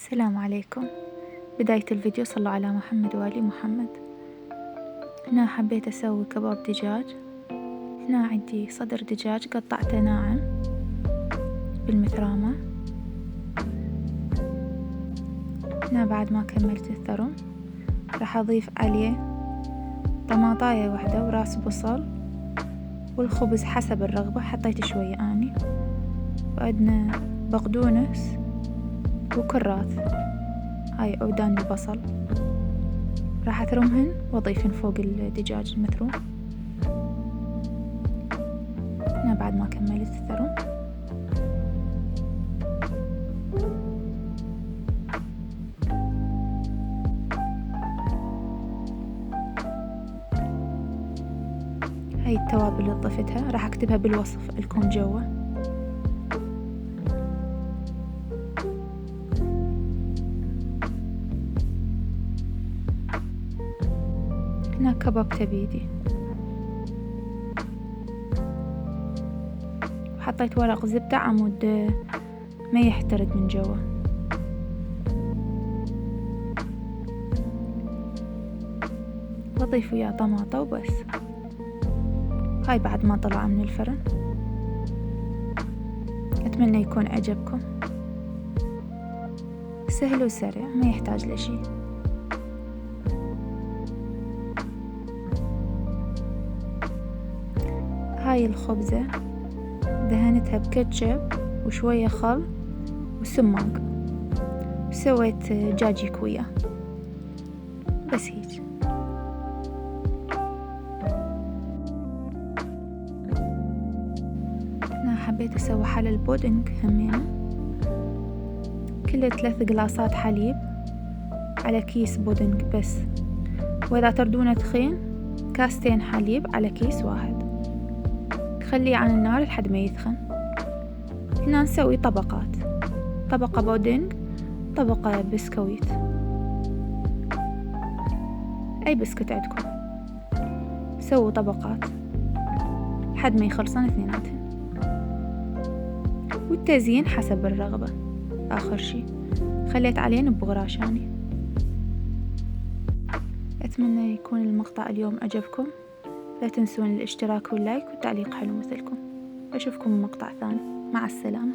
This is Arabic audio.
السلام عليكم. بداية الفيديو صلوا على محمد وآل محمد. هنا حبيت أسوي كباب دجاج. هنا عندي صدر دجاج قطعته ناعم بالمثرامة. هنا بعد ما كملت الثرم راح أضيف عليه طماطاية واحدة وراس بصل والخبز حسب الرغبة، حطيت شوية أني، وعندنا بقدونس وكراث، هاي عودان البصل، راح أثرمهن وأضيفهن فوق الدجاج المثروم. هنا بعد ما كملت الثرم هاي التوابل اللي ضفتها راح أكتبها بالوصف لكم جوا. هنا كببته بيدي وحطيت ورق زبدة عمود ما يحترق من جوا. وأضيف وياه طماطة وبس. هاي بعد ما طلع من الفرن. أتمنى يكون عجبكم، سهل وسريع ما يحتاج لشي. هاي الخبزة دهنتها بكاتشب وشوية خل وسماق، وسويت دجاج يكويه بس هيج. أنا حبيت أسوي حل البودنج همينة، كله 3 قلاصات حليب على كيس بودنج بس، وإذا تردونه تخين 2 حليب على كيس واحد. خليه عن النار لحد ما يثخن. هنا نسوي طبقات، طبقة بودنج، طبقة بسكويت، أي بسكوت عندكم سووا طبقات لحد ما يخلصن اثنيناتهن، والتزيين حسب الرغبة. آخر شي خليت عليهن بغراشاني. أتمنى يكون المقطع اليوم عجبكم، لا تنسون الاشتراك واللايك والتعليق حلو مثلكم. أشوفكم بمقطع ثاني، مع السلامة.